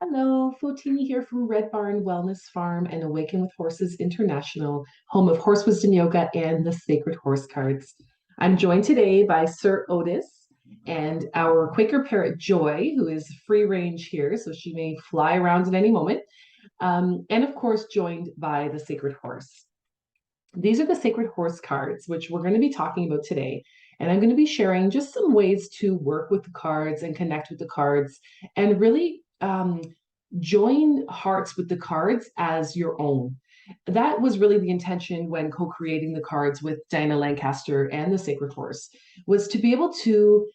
Hello, Fotini here from Red Barn Wellness Farm and Awaken with Horses International, home of Horse Wisdom Yoga and the Sacred Horse Cards. I'm joined today by Sir Otis and our Quaker parrot Joy, who is free range here, so she may fly around at any moment. And of course, joined by the Sacred Horse. These are the Sacred Horse cards, which we're going to be talking about today. And I'm going to be sharing just some ways to work with the cards and connect with the cards and really join hearts with the cards as your own. That was really the intention when co-creating the cards with Diana Lancaster and the Sacred Horse, was to be able to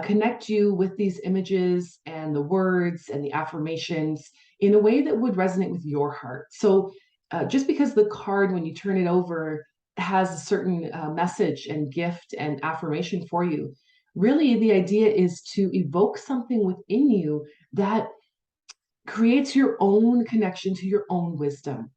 connect you with these images and the words and the affirmations in a way that would resonate with your heart. So just because the card, when you turn it over, has a certain message and gift and affirmation for you, really the idea is to evoke something within you that creates your own connection to your own wisdom.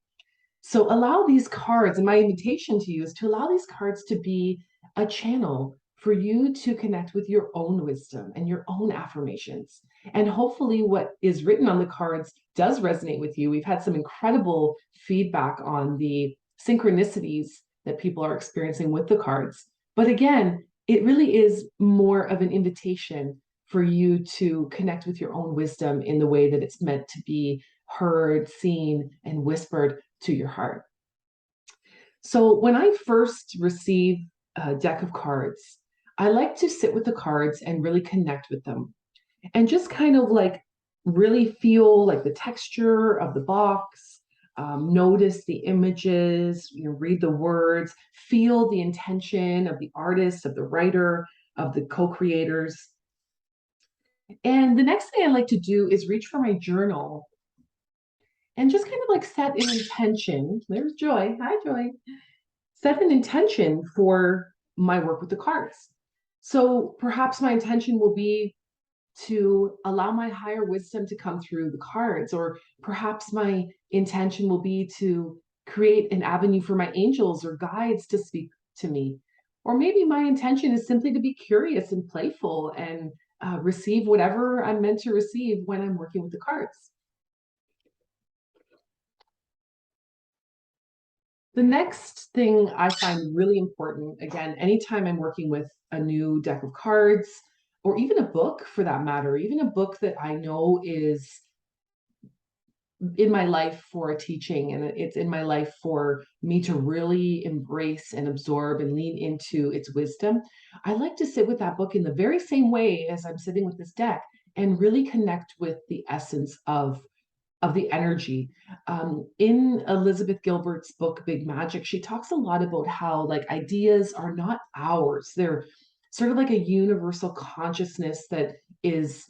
So allow these cards, and my invitation to you is to allow these cards to be a channel for you to connect with your own wisdom and your own affirmations. And hopefully, what is written on the cards does resonate with you. We've had some incredible feedback on the synchronicities that people are experiencing with the cards. But again, it really is more of an invitation for you to connect with your own wisdom in the way that it's meant to be heard, seen, and whispered to your heart. So when I first receive a deck of cards, I like to sit with the cards and really connect with them and just kind of like really feel like the texture of the box, notice the images, read the words, feel the intention of the artist, of the writer, of the co-creators. And the next thing I like to do is reach for my journal and just kind of like set an intention. There's Joy. Hi, Joy. Set an intention for my work with the cards. So perhaps my intention will be to allow my higher wisdom to come through the cards, or perhaps my intention will be to create an avenue for my angels or guides to speak to me. Or maybe my intention is simply to be curious and playful and receive whatever I'm meant to receive when I'm working with the cards. The next thing I find really important, again, anytime I'm working with a new deck of cards, or even a book for that matter, even a book that I know is in my life for a teaching and it's in my life for me to really embrace and absorb and lean into its wisdom, I like to sit with that book in the very same way as I'm sitting with this deck and really connect with the essence of the energy. In Elizabeth Gilbert's book, Big Magic, she talks a lot about how like ideas are not ours. They're sort of like a universal consciousness that is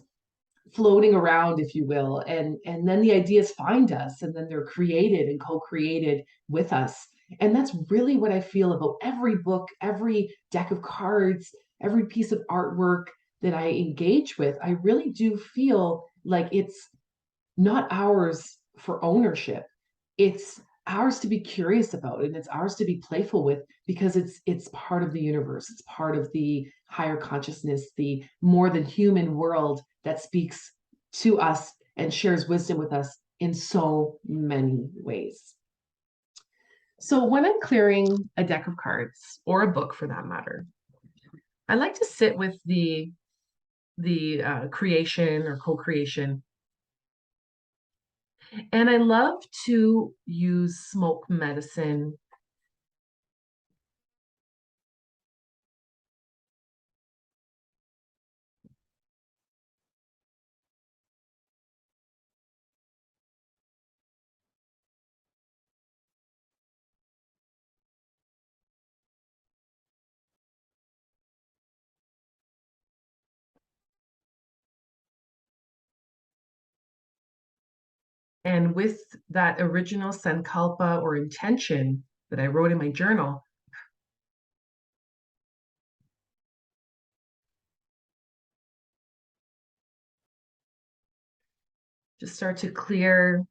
floating around, if you will. And then the ideas find us and then they're created and co-created with us. And that's really what I feel about every book, every deck of cards, every piece of artwork that I engage with. I really do feel like it's not ours for ownership. It's ours to be curious about and it's ours to be playful with because it's part of the universe. It's part of the higher consciousness, the more than human world that speaks to us and shares wisdom with us in so many ways. So when I'm clearing a deck of cards or a book for that matter, I like to sit with the creation or co-creation. And I love to use smoke medicine. And with that original sankalpa or intention that I wrote in my journal, just start to clear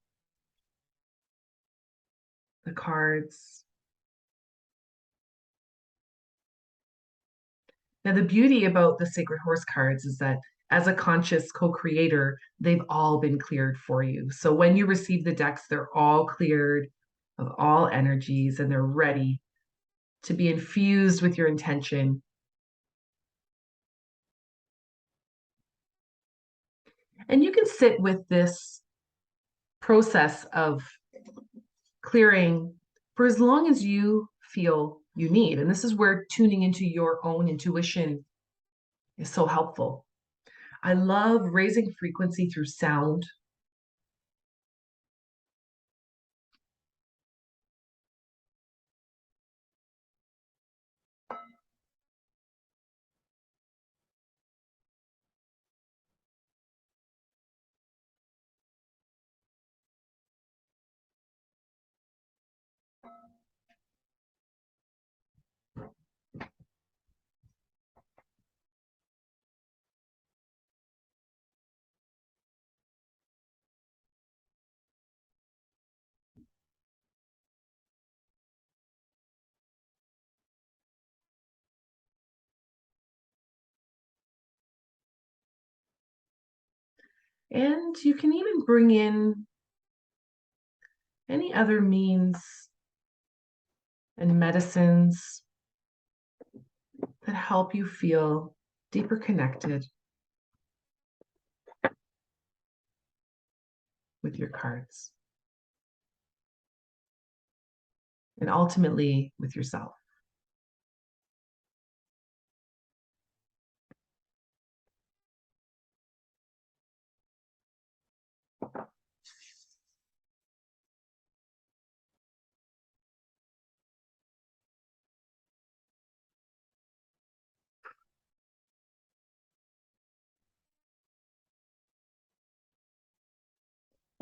the cards. Now, the beauty about the Sacred Horse cards is that as a conscious co-creator, they've all been cleared for you. So when you receive the decks, they're all cleared of all energies and they're ready to be infused with your intention. And you can sit with this process of clearing for as long as you feel you need. And this is where tuning into your own intuition is so helpful. I love raising frequency through sound. And you can even bring in any other means and medicines that help you feel deeper connected with your cards and ultimately with yourself.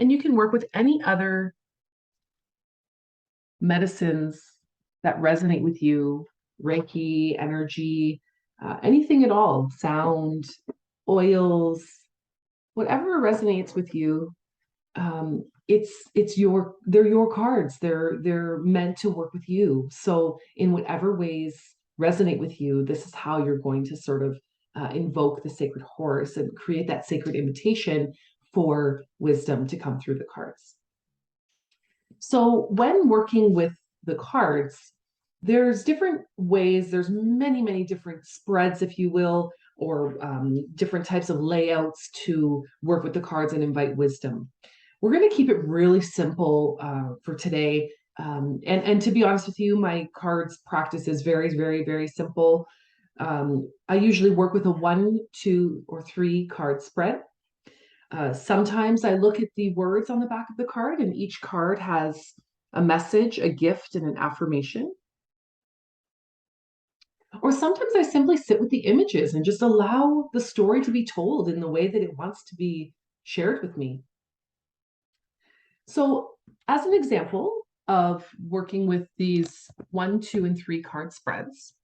And you can work with any other medicines that resonate with you, Reiki, energy, anything at all, sound, oils, whatever resonates with you. They're your cards. They're meant to work with you. So in whatever ways resonate with you, this is how you're going to sort of invoke the sacred horse and create that sacred invitation for wisdom to come through the cards. So when working with the cards, there's different ways, there's many different spreads, if you will, or different types of layouts to work with the cards and invite wisdom. We're going to keep it really simple for today. And to be honest with you, my cards practice is very simple. I usually work with a 1, 2, or 3 card spread. Sometimes I look at the words on the back of the card, and each card has a message, a gift, and an affirmation. Or sometimes I simply sit with the images and just allow the story to be told in the way that it wants to be shared with me. So, as an example of working with these 1, 2, and 3 card spreads,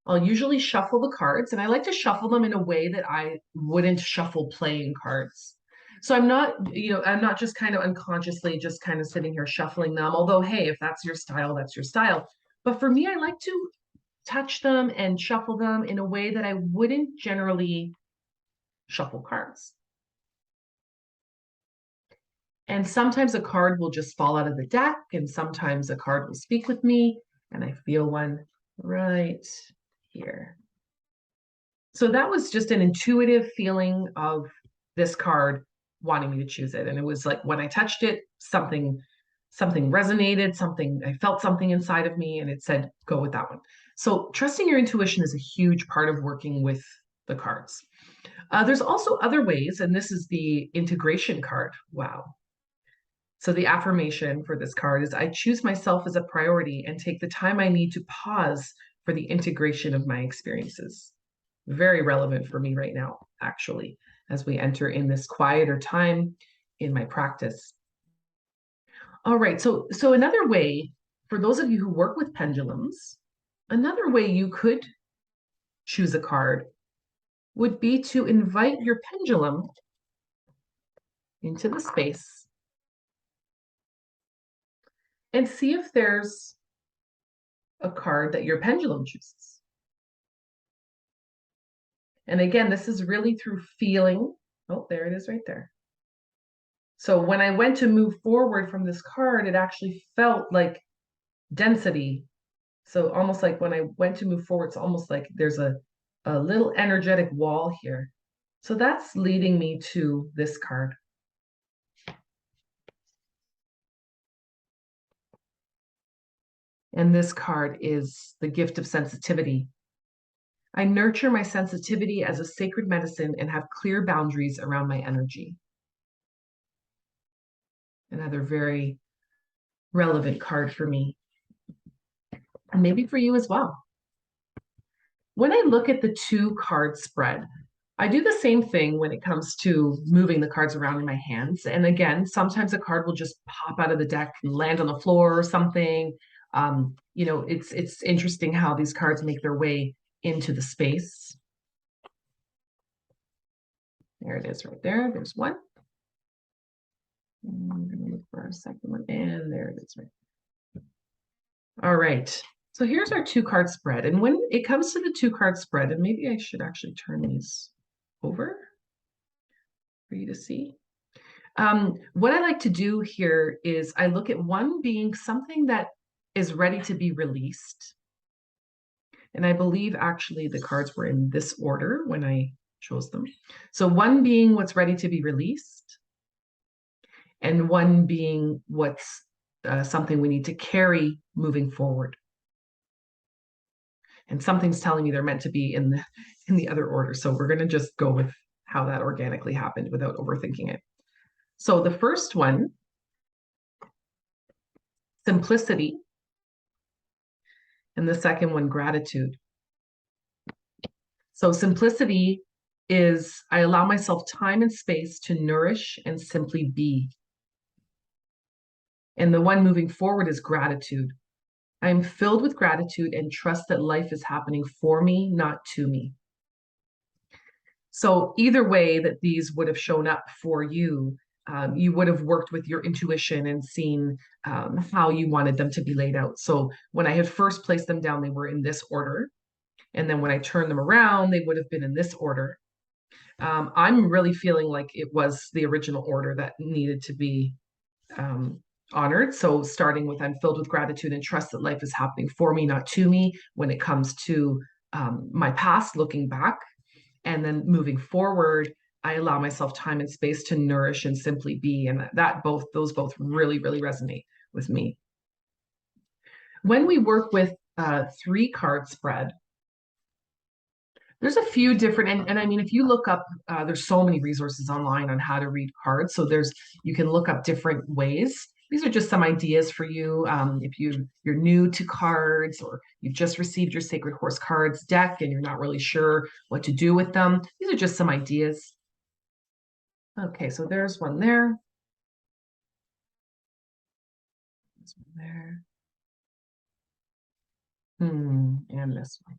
I'll usually shuffle the cards, and I like to shuffle them in a way that I wouldn't shuffle playing cards. So I'm not just kind of unconsciously just kind of sitting here shuffling them, although, hey, if that's your style, that's your style. But for me, I like to touch them and shuffle them in a way that I wouldn't generally shuffle cards. And sometimes a card will just fall out of the deck, and sometimes a card will speak with me, and I feel one right here. So that was just an intuitive feeling of this card wanting me to choose it. And it was like when I touched it, something resonated, I felt something inside of me, and it said, go with that one. So trusting your intuition is a huge part of working with the cards. There's also other ways, and this is the integration card. Wow. So the affirmation for this card is I choose myself as a priority and take the time I need to pause for the integration of my experiences. Very relevant for me right now, actually, as we enter in this quieter time in my practice. All right, so another way, for those of you who work with pendulums, another way you could choose a card would be to invite your pendulum into the space and see if there's a card that your pendulum chooses. And again, this is really through feeling. Oh, there it is right there. So when I went to move forward from this card, it actually felt like density. So almost like when I went to move forward, it's almost like there's a little energetic wall here. So that's leading me to this card. And this card is the gift of sensitivity. I nurture my sensitivity as a sacred medicine and have clear boundaries around my energy. Another very relevant card for me, and maybe for you as well. When I look at the two card spread, I do the same thing when it comes to moving the cards around in my hands. And again, sometimes a card will just pop out of the deck and land on the floor or something. It's interesting how these cards make their way into the space. There it is right there. There's one. And I'm going to look for our second one. And there it is right there. All right. So here's our two card spread. And when it comes to the two card spread, and maybe I should actually turn these over for you to see. What I like to do here is I look at one being something that is ready to be released. And I believe actually the cards were in this order when I chose them. So one being what's ready to be released, and one being what's something we need to carry moving forward. And something's telling me they're meant to be in the other order. So we're going to just go with how that organically happened without overthinking it. So the first one, simplicity, and the second one, gratitude. So simplicity is I allow myself time and space to nourish and simply be. And the one moving forward is gratitude. I am filled with gratitude and trust that life is happening for me, not to me. So either way that these would have shown up for you, you would have worked with your intuition and seen how you wanted them to be laid out. So when I had first placed them down, they were in this order. And then when I turned them around, they would have been in this order. I'm really feeling like it was the original order that needed to be honored. So starting with I'm filled with gratitude and trust that life is happening for me, not to me, when it comes to my past, looking back. And then moving forward, I allow myself time and space to nourish and simply be. And those both really, really resonate with me. When we work with three card spread, there's a few different, and I mean, if you look up, there's so many resources online on how to read cards. So you can look up different ways. These are just some ideas for you. If you're new to cards, or you've just received your Sacred Horse Cards deck and you're not really sure what to do with them, these are just some ideas. Okay, so there's one there. There's one there. And this one.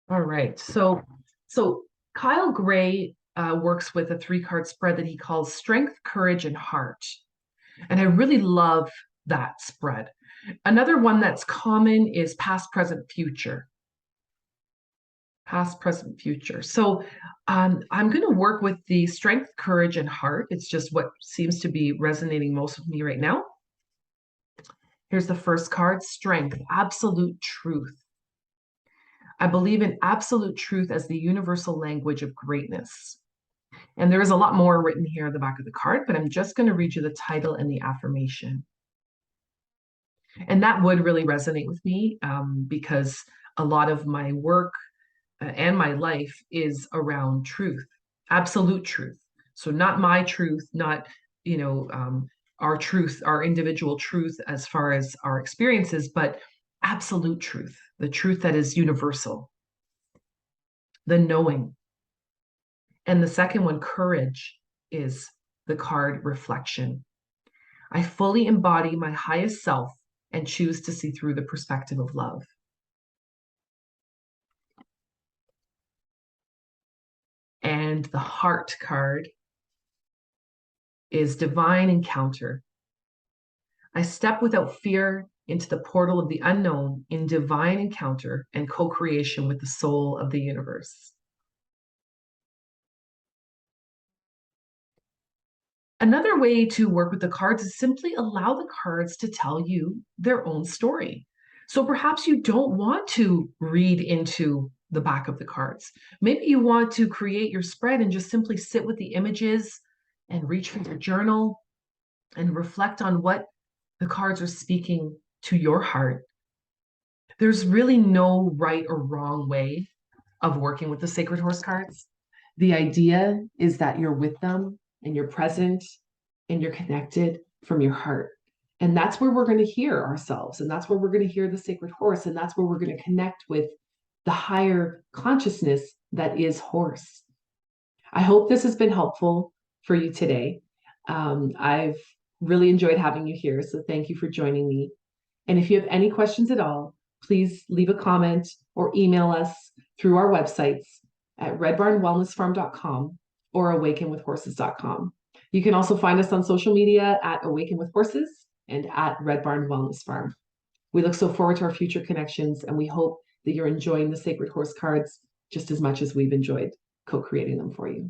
All right, so Kyle Gray works with a three-card spread that he calls Strength, Courage, and Heart. And I really love that spread. Another one that's common is past, present, future. Past, present, future. So I'm going to work with the Strength, Courage, and Heart. It's just what seems to be resonating most with me right now. Here's the first card, Strength, Absolute Truth. I believe in absolute truth as the universal language of greatness. And there is a lot more written here at the back of the card, but I'm just going to read you the title and the affirmation. And that would really resonate with me because a lot of my work and my life is around truth, absolute truth. So not my truth, not, our truth, our individual truth as far as our experiences, but absolute truth, the truth that is universal, the knowing. And the second one, courage, is the card reflection. I fully embody my highest self and choose to see through the perspective of love. And the heart card is divine encounter. I step without fear into the portal of the unknown in divine encounter and co-creation with the soul of the universe. Another way to work with the cards is simply allow the cards to tell you their own story. So perhaps you don't want to read into the back of the cards. Maybe you want to create your spread and just simply sit with the images and reach for your journal and reflect on what the cards are speaking to your heart. There's really no right or wrong way of working with the sacred horse cards. The idea is that you're with them and you're present and you're connected from your heart. And that's where we're going to hear ourselves. And that's where we're going to hear the sacred horse. And that's where we're going to connect with the higher consciousness that is horse. I hope this has been helpful for you today. I've really enjoyed having you here. So thank you for joining me. And if you have any questions at all, please leave a comment or email us through our websites at redbarnwellnessfarm.com or awakenwithhorses.com. You can also find us on social media at Awaken with Horses and at Red Barn Wellness Farm. We look so forward to our future connections, and we hope that you're enjoying the Sacred Horse cards just as much as we've enjoyed co-creating them for you.